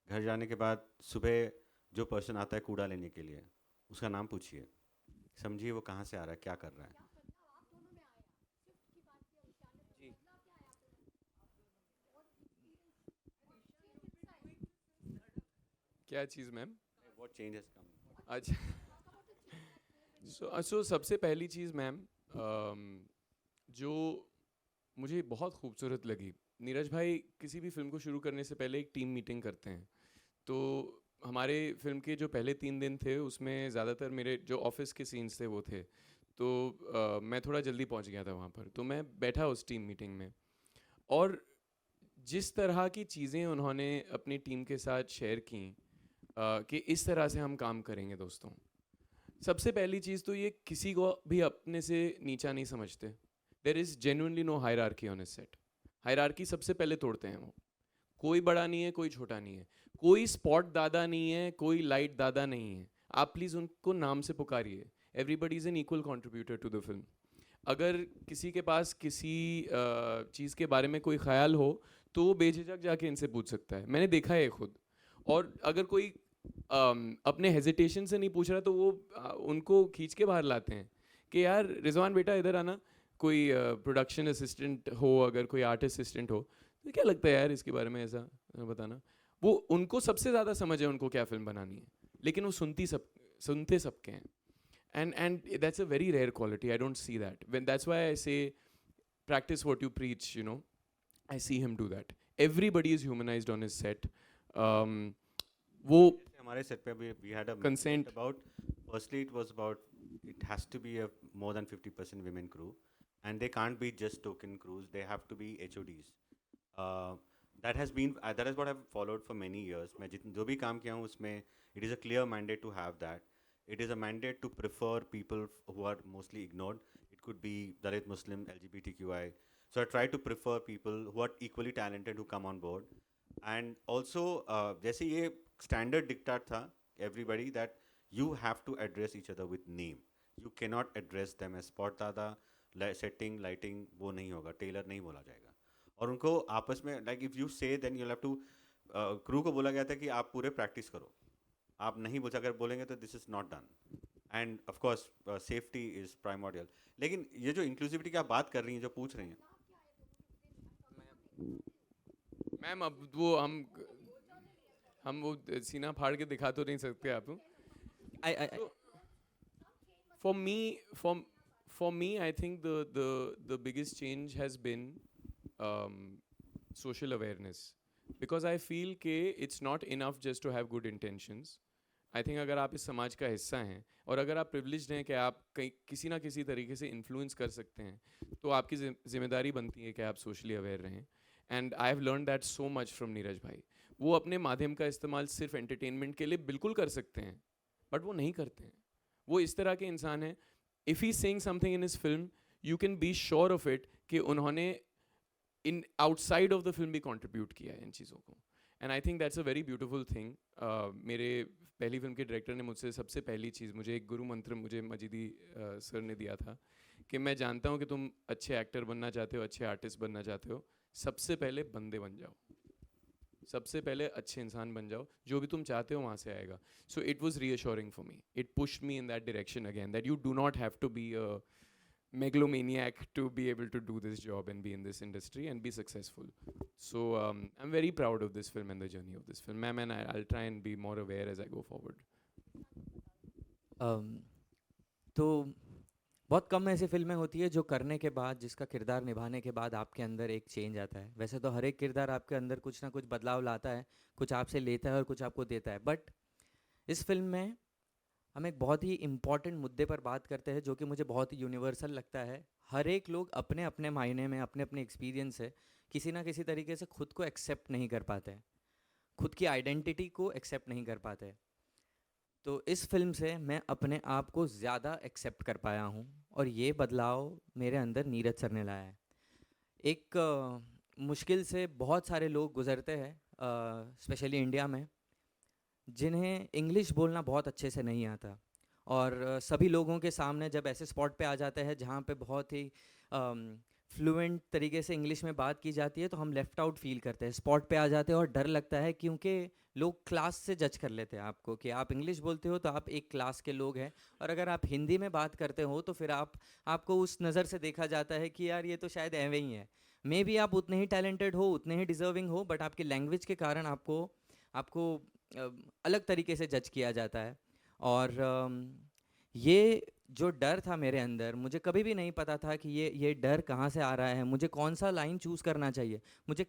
घर जाने के बाद सुबह जो पर्सन आता है कूड़ा लेने के लिए, उसका नाम पूछिए, समझिए वो कहाँ से आ रहा है, क्या कर रहा है. क्या चीज़ ma'am? What change has come? अच्छा, सो सबसे पहली चीज़ मैम, जो मुझे बहुत खूबसूरत लगी, नीरज भाई किसी भी फिल्म को शुरू करने से पहले एक टीम मीटिंग करते हैं. तो हमारे फिल्म के जो पहले 3 दिन थे उसमें ज़्यादातर मेरे जो ऑफिस के सीन्स थे वो थे. तो मैं थोड़ा जल्दी पहुंच गया था वहाँ पर, तो मैं बैठा उस टीम मीटिंग में, और जिस तरह की चीज़ें उन्होंने अपनी टीम के साथ शेयर की कि इस तरह से हम काम करेंगे दोस्तों. सबसे पहली चीज़ तो ये, किसी को भी अपने से नीचा नहीं समझते. There is genuinely no hierarchy on a set. Hierarchy सबसे पहले तोड़ते हैं वो. कोई बड़ा नहीं है, कोई छोटा नहीं है, कोई स्पॉट दादा नहीं है, कोई लाइट दादा नहीं है. आप प्लीज़ उनको नाम से पुकारिए. Everybody is an equal contributor to the film. अगर किसी के पास किसी चीज़ के बारे में कोई ख्याल हो तो वो बेझिझक जाके इनसे पूछ सकता है. मैंने देखा है खुद. और अगर कोई अपने हेजिटेशन से नहीं पूछ रहा तो वो उनको खींच के बाहर लाते हैं कि यार रिजवान बेटा इधर आना, कोई प्रोडक्शन असिस्टेंट हो, अगर कोई आर्ट असिस्टेंट हो, तो क्या लगता है यार इसके बारे में, ऐसा बताना। वो उनको सबसे ज़्यादा समझ है उनको क्या फिल्म बनानी है, लेकिन वो सुनते सबके हैं। And that's a very rare quality. I don't see that. That's why I say practice what you preach, you know. I see him do that. Everybody is humanized on his set. वो हमारे set पे भी we had a Consent. about, firstly it was about, it has to be a more than 50% women crew, and they can't be just token crews, they have to be HODs. That has been that is what I've followed for many years. मैं जो भी काम किया हूँ उसमें it is a clear mandate to have that. It is a mandate to prefer people who are mostly ignored. It could be Dalit, Muslim, LGBTQI. So I try to prefer people who are equally talented who come on board. And also, जैसे ये standard diktat था, everybody, that you have to address each other with name. You cannot address them as spot दादा, setting, lighting, वो नहीं होगा, tailor नहीं बोला जाएगा. और उनको आपस में, like if you say, then you'll have to, crew को बोला गया था कि आप पूरे practice करो. आप नहीं बोल, अगर बोलेंगे तो this is not done. And of course safety is primordial. लेकिन ये जो इंक्लूसिविटी की आप बात कर रही हैं, जो पूछ रही हैं मैम, अब वो हम वो सीना फाड़ के दिखा तो नहीं सकते आप. For me, I think the biggest change has been social awareness. Because I feel कि it's not enough just to have good intentions. I think अगर आप इस समाज का हिस्सा हैं और अगर आप privileged हैं कि आप किसी ना किसी तरीके से influence कर सकते हैं, तो आपकी जिम्मेदारी बनती है कि आप socially aware रहें. And I have learned that so much from Neeraj भाई. वो अपने माध्यम का इस्तेमाल सिर्फ entertainment के लिए बिल्कुल कर सकते हैं, but वो नहीं करते हैं. वो इस तरह के इंसान हैं. If he's saying something in his film, you can be sure of it कि उन्होंने in outside of the film भी contribute किया है इन चीज़ों को. And I think that's a very beautiful thing. मेरे पहली फिल्म के डायरेक्टर ने मुझसे सबसे पहली चीज़, मुझे एक गुरु मंत्र मुझे मजीदी सर ने दिया था कि मैं जानता हूँ कि तुम अच्छे एक्टर बनना चाहते हो, अच्छे आर्टिस्ट बनना चाहते हो, सबसे पहले बंदे बन जाओ, सबसे पहले अच्छे इंसान बन जाओ, जो भी तुम चाहते हो वहाँ से आएगा. So it was reassuring for me. It pushed me in that direction again, that you do not have to be a megalomaniac to be able to do this job and be in this industry and be successful. So I'm very proud of this film and the journey of this film, ma'am, and I'll try and be more aware as I go forward. तो बहुत कम ऐसी फिल्में होती है जो करने के बाद, जिसका किरदार निभाने के बाद आपके अंदर एक चेंज आता है. वैसे तो हर एक किरदार आपके अंदर कुछ ना कुछ बदलाव लाता है, कुछ आपसे लेता है और कुछ आपको देता है. बट इस फिल्म में हम एक बहुत ही इम्पॉर्टेंट मुद्दे पर बात करते हैं जो कि मुझे बहुत ही यूनिवर्सल लगता है. हर एक लोग अपने अपने मायने में, अपने अपने एक्सपीरियंस से किसी ना किसी तरीके से खुद को एक्सेप्ट नहीं कर पाते हैं, खुद की आइडेंटिटी को एक्सेप्ट नहीं कर पाते. तो इस फिल्म से मैं अपने आप को ज़्यादा एक्सेप्ट कर पाया हूँ और ये बदलाव मेरे अंदर नीरज सर ने लाया है. एक मुश्किल से बहुत सारे लोग गुजरते हैं, स्पेशली इंडिया में, जिन्हें इंग्लिश बोलना बहुत अच्छे से नहीं आता, और सभी लोगों के सामने जब ऐसे स्पॉट पे आ जाते हैं जहाँ पे बहुत ही फ्लुएंट तरीके से इंग्लिश में बात की जाती है, तो हम लेफ़्ट आउट फील करते हैं, स्पॉट पे आ जाते हैं और डर लगता है, क्योंकि लोग क्लास से जज कर लेते हैं आपको कि आप इंग्लिश बोलते हो तो आप एक क्लास के लोग हैं, और अगर आप हिंदी में बात करते हो तो फिर आपको उस नज़र से देखा जाता है कि यार ये तो शायद एवं ही है. मे बी आप उतने ही टैलेंटेड हो, उतने ही डिज़र्विंग हो, बट आपकी लैंग्वेज के कारण आपको अलग तरीके से जज किया जाता है. और ये जो डर था मेरे अंदर, मुझे कभी भी नहीं पता था कि ये डर कहाँ से आ रहा है, मुझे कौन सा लाइन चूज़ करना चाहिए, मुझे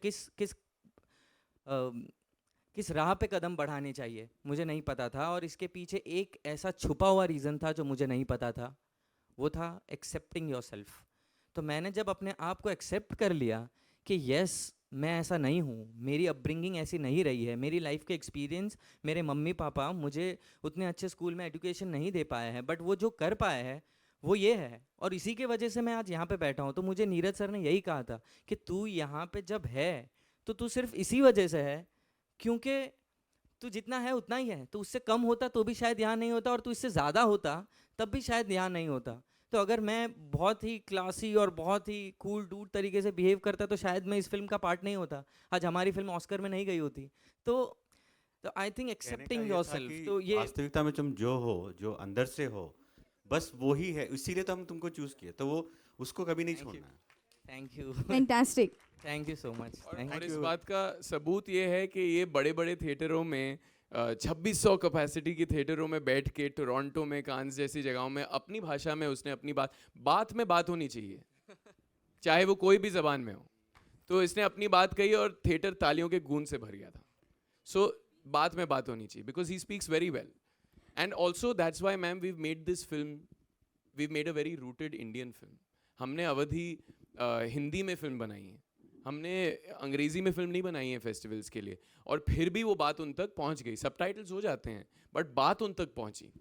किस राह पे कदम बढ़ानी चाहिए, मुझे नहीं पता था. और इसके पीछे एक ऐसा छुपा हुआ रीज़न था जो मुझे नहीं पता था, वो था एक्सेप्टिंग योरसेल्फ. तो मैंने जब अपने आप को एक्सेप्ट कर लिया कि यस, मैं ऐसा नहीं हूँ, मेरी अपब्रिंगिंग ऐसी नहीं रही है, मेरी लाइफ के एक्सपीरियंस, मेरे मम्मी पापा मुझे उतने अच्छे स्कूल में एजुकेशन नहीं दे पाए हैं, बट वो जो कर पाए हैं वो ये है, और इसी के वजह से मैं आज यहाँ पे बैठा हूँ. तो मुझे नीरज सर ने यही कहा था कि तू यहाँ पे जब है तो तू सिर्फ इसी वजह से है क्योंकि तू जितना है उतना ही है. तो उससे कम होता तो भी शायद यहाँ नहीं होता, और तू इससे ज़्यादा होता तब भी शायद यहाँ नहीं होता. तो अगर मैं बहुत ही क्लासी और बहुत ही कूल डूड तरीके से बिहेव करता तो शायद मैं इस फिल्म का पार्ट नहीं होता, आज हमारी फिल्म ऑस्कर में नहीं गई होती. तो आई थिंक एक्सेप्टिंग योरसेल्फ, तो ये वास्तविकता में तुम जो हो, जो अंदर से हो, बस वो ही है, इसीलिए तो हम तुमको चूज़ किए. तो वो उसको कभी नहीं Thank you. छोड़ना है। Thank you Fantastic. Thank you so much और इस बात का सबूत ये है कि ये बड़े बड़े थिएटरों में 2600 कैपेसिटी की थिएटरों में बैठ के टोरंटो में कांस जैसी जगहों में अपनी भाषा में उसने अपनी बात में बात होनी चाहिए, चाहे वो कोई भी जबान में हो। तो इसने अपनी बात कही और थिएटर तालियों के गूंज से भर गया था। सो बात में बात होनी चाहिए because he speaks very well and also that's why ma'am we made this film, we made a very rooted Indian film. हमने अवधि हिंदी में फिल्म बनाई है, हमने अंग्रेज़ी में फिल्म नहीं बनाई है फेस्टिवल्स के लिए, और फिर भी वो बात उन तक पहुंच गई। सबटाइटल्स हो जाते हैं बट बात उन तक पहुंची।